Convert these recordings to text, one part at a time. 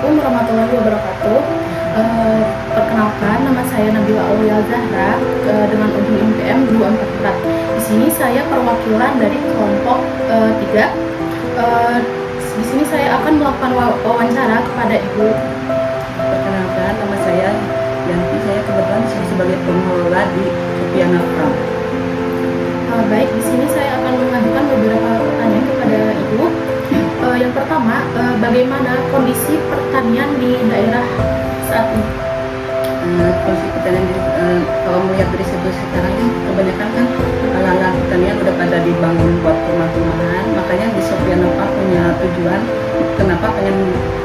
Assalamualaikum warahmatullahi wabarakatuh. Perkenalkan, nama saya Nabila Aulia Zahra dengan ujung IPM 244. Di sini saya perwakilan dari kelompok 3. Di sini saya akan melakukan wawancara kepada Ibu. Perkenalkan, nama saya Yanti. Saya kebetulan sebagai pengelola di Sofiana Farm. Baik, di sini saya akan mengajukan beberapa pertanyaan kepada Ibu. Yang pertama, bagaimana kondisi pertanian di daerah saat ini? Kondisi pertanian kalau melihat dari situasi sekarang ini kebanyakan kan lahan pertanian udah pada dibangun buat rumah-rumahan. Makanya di Sofiana Farm punya tujuan kenapa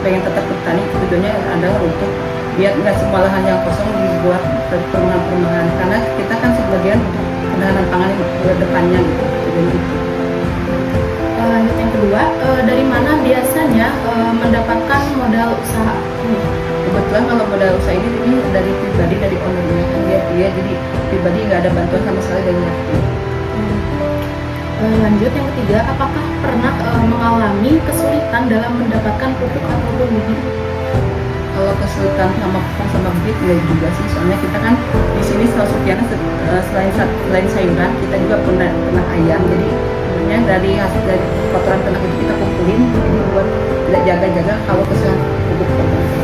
pengen tetap bertani. Tujuannya adalah untuk biar nggak semua lahan yang kosong dibuat perumahan-perumahan, karena kita kan sebagian untuk ketahanan pangan ke depannya gitu. Lanjut yang kedua, dari mana biasanya mendapatkan modal usaha ini? Kebetulan kalau modal usaha ini dari pribadi, dari ownernya kan dia jadi pribadi, nggak ada bantuan sama sekali dari aku. Lanjut yang ketiga, apakah pernah mengalami kesulitan dalam mendapatkan pupuk ataupun bibit? Kalau kesulitan sama bibit ya juga sih, soalnya kita kan di sini Sofiana selain sayuran kita juga pernah ayam, jadi sebenarnya dari hasil dari kotoran ternak itu kita kumpulin jadi buat tidak jaga-jaga kalau kesulitan pupuk tertentu.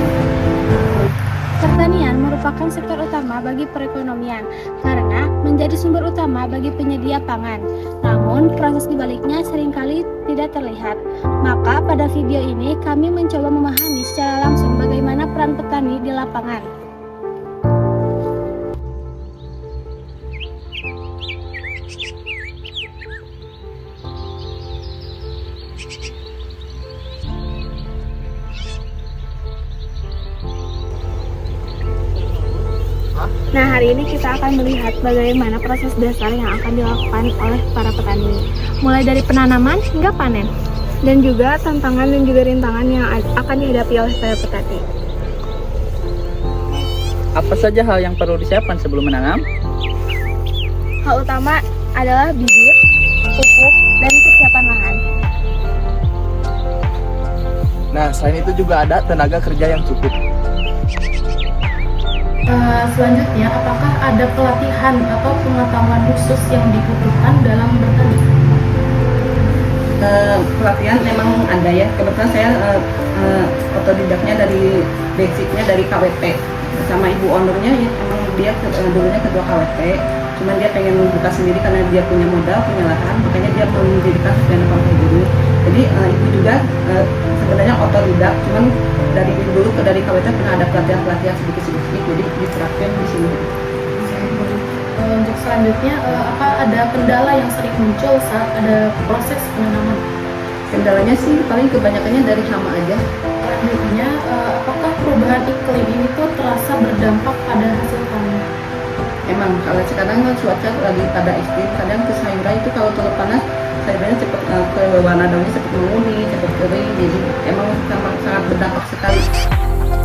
Pertanian merupakan sektor utama bagi perekonomian karena menjadi sumber utama bagi penyedia pangan. Namun, proses dibaliknya seringkali tidak terlihat. Maka pada video ini kami mencoba memahami secara langsung bagaimana peran petani di lapangan. Nah, hari ini kita akan melihat bagaimana proses dasar yang akan dilakukan oleh para petani, mulai dari penanaman hingga panen, dan juga tantangan dan juga rintangan yang akan dihadapi oleh para petani. Apa saja hal yang perlu disiapkan sebelum menanam? Hal utama adalah bibit, pupuk, dan kesiapan lahan. Nah, selain itu juga ada tenaga kerja yang cukup. Selanjutnya, apakah ada pelatihan atau pengetahuan khusus yang dibutuhkan dalam bertani? Pelatihan memang ada ya. Kebetulan saya otodidaknya dari basicnya dari KWP bersama ibu ownernya ya, emang dia dulunya ketua KWP, cuman dia pengen buka sendiri karena dia punya modal, punya lahan, makanya dia mendirikan Sofiana Farm dulu. Jadi ibu juga sebenarnya otodidak, cuman dari dulu dari KWP pernah ada pelatihan sedikit-sedikit, jadi diterapkan di sini. Untuk selanjutnya, apa ada kendala yang sering muncul saat ada proses penanaman? Kendalanya sih paling kebanyakannya dari hama aja. Selanjutnya, apakah perubahan iklim ini tuh terasa berdampak pada hasil panen? Emang kalau sekarang kan cuaca lagi pada ekstrim, kadang ke sayuran itu kalau terlalu panas sayurannya cepat ke warna daunnya cepat menguning, cepat kering, jadi emang sangat berdampak sekali.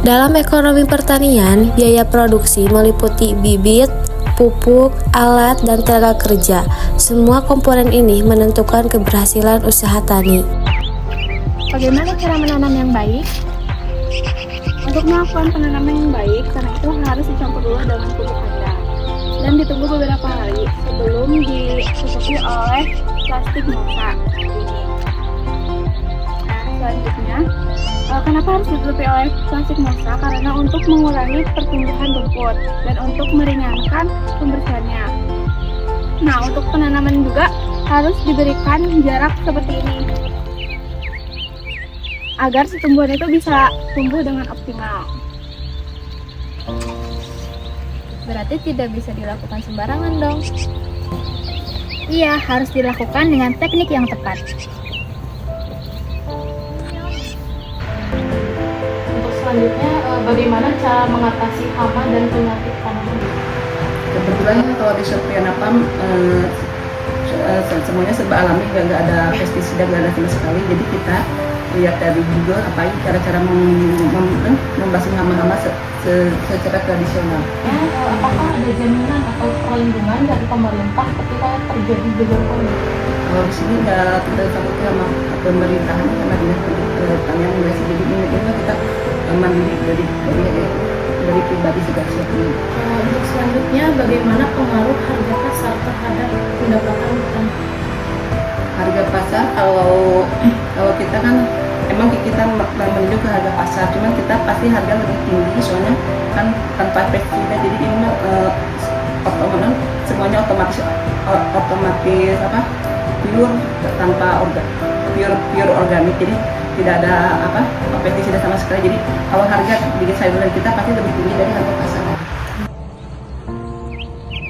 Dalam ekonomi pertanian, biaya produksi meliputi bibit, pupuk, alat, dan tenaga kerja. Semua komponen ini menentukan keberhasilan usaha tani. Bagaimana cara menanam yang baik? Untuk melakukan penanaman yang baik, karena itu harus dicampur dulu dengan pupuk kandang dan ditunggu beberapa hari sebelum ditutupi oleh plastik mulsa. Nah, selanjutnya, kenapa harus ditutupi oleh plastik mulsa? Karena untuk mengurangi pertumbuhan rumput dan untuk meringankan pembersihannya. Nah, untuk penanaman juga harus diberikan jarak seperti ini agar si tumbuhan itu bisa tumbuh dengan optimal. Berarti tidak bisa dilakukan sembarangan dong. Iya, harus dilakukan dengan teknik yang tepat. Untuk selanjutnya, bagaimana cara mengatasi hama dan penyakit tanaman? Kebetulan kalau di Sofiana Farm semuanya serba alami, nggak ada pestisida, nggak ada sama sekali. Jadi kita lihat dari Google apa cara-cara membasmi hama-hama secara tradisional. Apakah ada jaminan atau perlindungan dari pemerintah ketika terjadi gelombang? Kalau di sini nggak kita takut sama pemerintahan karena dinas pertanian nggak sih, jadi ini kita mandiri dari pribadi segala sesuatu. Untuk selanjutnya, bagaimana pengaruh harga pasar terhadap pendapatan petani? Harga pasar kalau kita kan emang kita menuju ke harga pasar, cuman kita pasti harga lebih tinggi soalnya kan tanpa pestisida, jadi ini mah otomatis semuanya otomatis apa pure tanpa pure organik, jadi tidak ada pestisida sama sekali. Jadi kalau harga di sayuran kita pasti lebih tinggi dari harga pasar.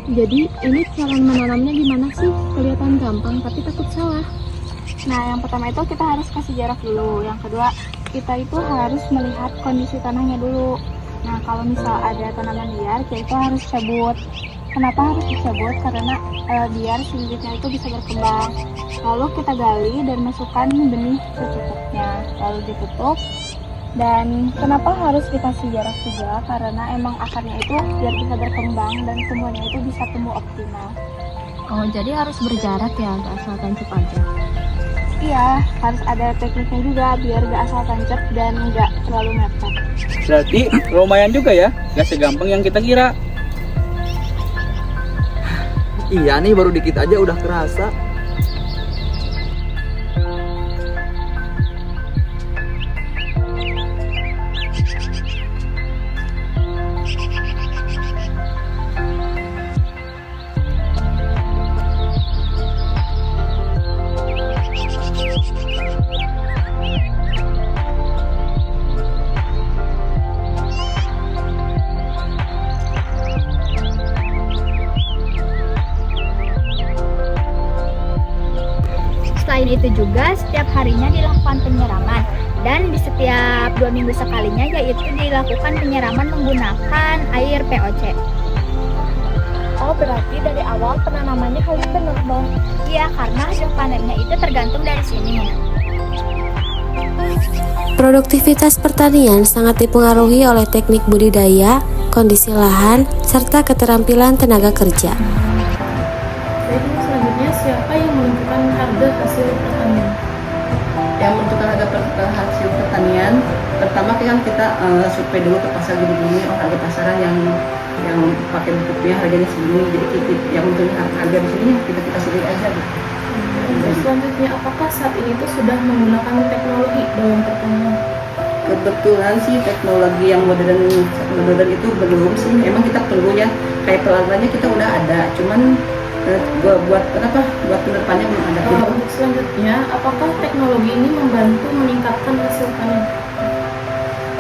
Jadi ini cara menanamnya gimana sih? Kelihatan gampang tapi takut salah. Nah, yang pertama itu kita harus kasih jarak dulu. Yang kedua, kita itu harus melihat kondisi tanahnya dulu. Nah, kalau misal ada tanaman liar, kita itu harus cabut. Kenapa harus dicabut? Karena biar si bibitnya itu bisa berkembang. Lalu kita gali dan masukkan benih secukupnya. Lalu ditutup. Dan kenapa harus dikasih jarak juga? Karena emang akarnya itu biar bisa berkembang dan semuanya itu bisa tumbuh optimal. Oh, jadi harus berjarak ya, nggak asal tancap aja. Iya, harus ada tekniknya juga biar gak asal tancap dan gak terlalu mepet. Berarti lumayan juga ya, gak segampang yang kita kira. Iya nih, baru dikit aja udah kerasa. Selain itu juga setiap harinya dilakukan penyiraman dan di setiap 2 minggu sekalinya yaitu dilakukan penyiraman menggunakan air POC. Oh, berarti dari awal penanamannya harus benar dong. Iya, karena hasil panennya itu tergantung dari sini. Produktivitas pertanian sangat dipengaruhi oleh teknik budidaya, kondisi lahan, serta keterampilan tenaga kerja. Jadi selanjutnya, siapa yang menentukan harga hasil pertanian? Yang menentukan hasil pertanian, pertama kan kita survei dulu ke pasar gini-gini, harga pasaran yang pakai bukunya harganya segini, jadi kita yang untuk harga di sini kita sendiri aja gitu. Terus selanjutnya, apakah saat ini tuh sudah menggunakan teknologi dalam pertanian? Kebetulan sih teknologi yang modern itu belum sih, emang kita perlu ya, kayak peralatannya kita udah ada, cuman buat penerbangannya belum ada. Untuk selanjutnya, apakah teknologi ini membantu meningkatkan hasil panen?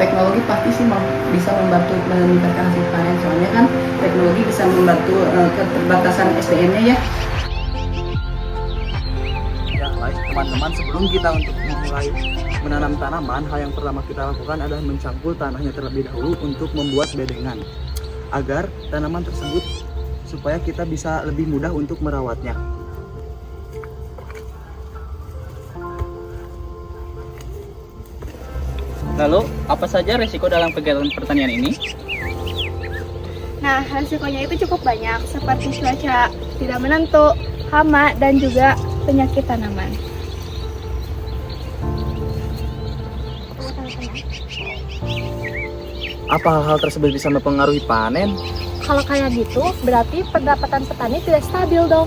Teknologi pasti sih bisa membantu meningkatkan hasil panen, soalnya kan teknologi bisa membantu keterbatasan SDM-nya ya. Ya, baik teman-teman, sebelum kita untuk memulai menanam tanaman, hal yang pertama kita lakukan adalah mencangkul tanahnya terlebih dahulu untuk membuat bedengan agar tanaman tersebut supaya kita bisa lebih mudah untuk merawatnya. Lalu, apa saja resiko dalam kegiatan pertanian ini? Nah, resikonya itu cukup banyak seperti cuaca tidak menentu, hama, dan juga penyakit tanaman. Apa hal-hal tersebut bisa mempengaruhi panen? Kalau kayak gitu, berarti pendapatan petani tidak stabil dong.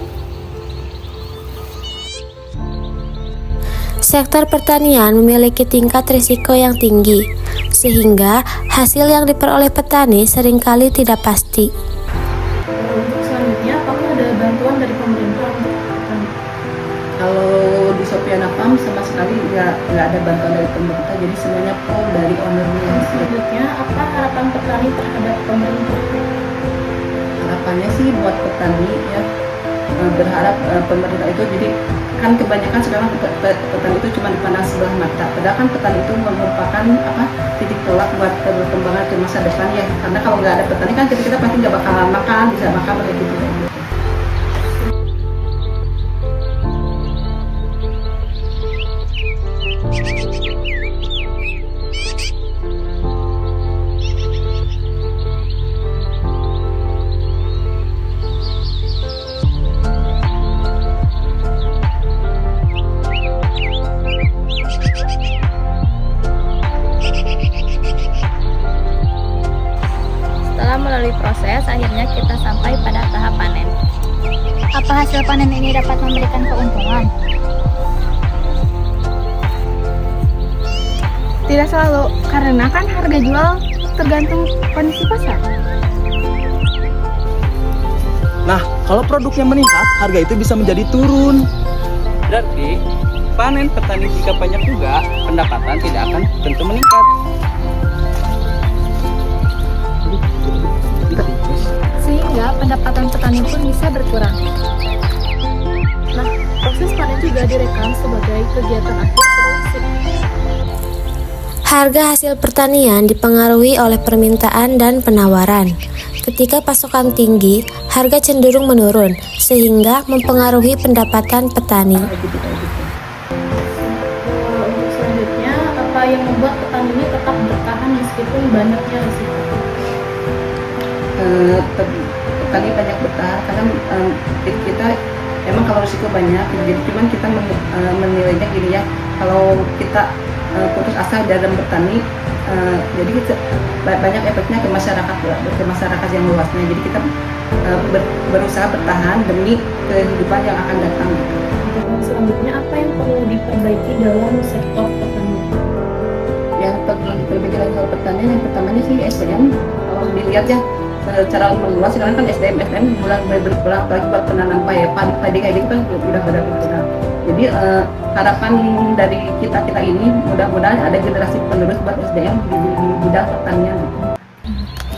Sektor pertanian memiliki tingkat risiko yang tinggi, sehingga hasil yang diperoleh petani seringkali tidak pasti. Untuk selanjutnya, apakah ada bantuan dari pemerintah untuk petani? Kalau di Sopiana Farm sama sekali nggak ada bantuan dari pemerintah, jadi semuanya full dari ownernya. Selanjutnya, apa harapan petani terhadap pemerintah? Harapannya sih buat petani ya, berharap pemerintah itu, jadi kan kebanyakan sekarang petani itu cuma dipandang sebelah mata, padahal kan petani itu merupakan titik tolak buat perkembangan ke masa depan ya, karena kalau nggak ada petani kan kita pasti nggak bakalan makan, bisa makan begitu. akhirnya kita sampai pada tahap panen. Apa hasil panen ini dapat memberikan keuntungan? Tidak selalu, karena kan harga jual tergantung kondisi pasar. Nah, kalau produknya meningkat, harga itu bisa menjadi turun. Berarti panen petani jika banyak juga, pendapatan tidak akan tentu meningkat. Sehingga pendapatan petani pun bisa berkurang. Nah, proses panen juga direkam sebagai kegiatan akhir produksi. Harga hasil pertanian dipengaruhi oleh permintaan dan penawaran. Ketika pasokan tinggi, harga cenderung menurun, sehingga mempengaruhi pendapatan petani. Untuk selanjutnya, apa yang membuat petani ini tetap bertahan meskipun banyaknya risiko? Petani banyak bertahan karena kita emang kalau risiko banyak, jadi cuman kita menilainya gini ya, kalau kita putus asa dalam bertani, jadi kita, banyak efeknya ke masyarakat yang luasnya. Jadi kita berusaha bertahan demi kehidupan yang akan datang. Untuk selanjutnya, apa yang perlu diperbaiki dalam sektor pertanian? Yang perlu diperbaiki dalam sektor pertanian, yang pertamanya sih SDM. Kalau dilihat ya secara meluas sekarang kan SDM mulai berkurang, apalagi buat penanam padi kayak gitu kan udah pada berkurang. Jadi harapan dari kita ini mudah-mudahan ada generasi penerus buat SDM di bidang pertanian.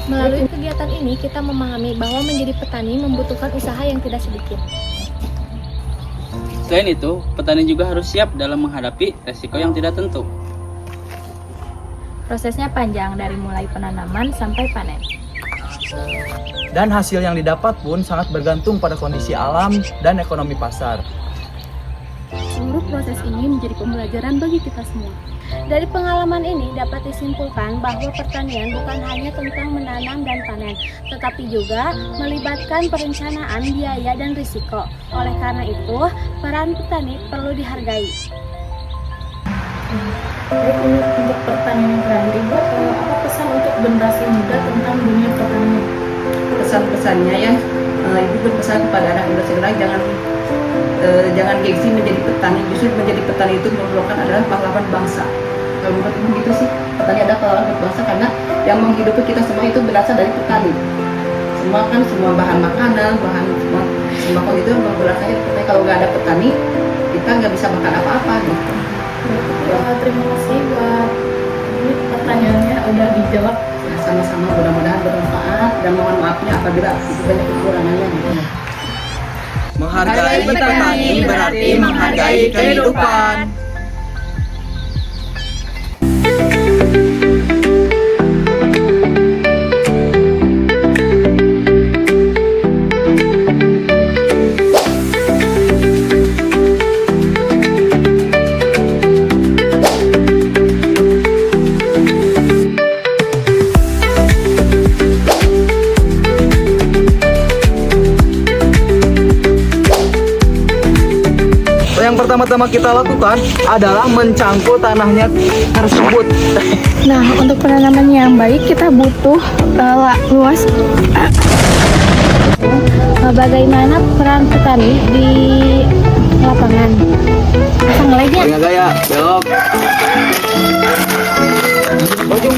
Melalui kegiatan ini kita memahami bahwa menjadi petani membutuhkan usaha yang tidak sedikit. Selain itu, petani juga harus siap dalam menghadapi resiko yang tidak tentu. Prosesnya panjang dari mulai penanaman sampai panen. Dan hasil yang didapat pun sangat bergantung pada kondisi alam dan ekonomi pasar. Seluruh proses ini menjadi pembelajaran bagi kita semua. Dari pengalaman ini dapat disimpulkan bahwa pertanian bukan hanya tentang menanam dan panen, tetapi juga melibatkan perencanaan biaya dan risiko. Oleh karena itu, peran petani perlu dihargai. Baik, untuk pertanyaan yang terakhir, Ibu, apa pesan untuk generasi muda tentang dunia pertanian? Pesan-pesannya ya, Ibu berpesan kepada anak generasi jangan gengsi menjadi petani. Justru menjadi petani itu merupakan adalah pahlawan bangsa. Kalau menurut Ibu gitu sih, petani adalah pahlawan bangsa karena yang menghidupi kita semua itu berasal dari petani. Semua bahan makanan, bahan semua sembako itu berasal dari petani. Kalau nggak ada petani, kita nggak bisa makan apa-apa gitu. Terima kasih buat ini pertanyaannya udah dijawab. Ya, sama-sama, mudah-mudahan bermanfaat dan mohon maafnya apabila itu banyak kekurangannya gitu. Menghargai petani berarti menghargai kehidupan. Yang pertama-tama kita lakukan adalah mencangkul tanahnya tersebut. Nah, untuk penanaman yang baik kita butuh luas. Bagaimana peran petani di lapangan? Pasang lagi ya? Gaya, belok. Ujung.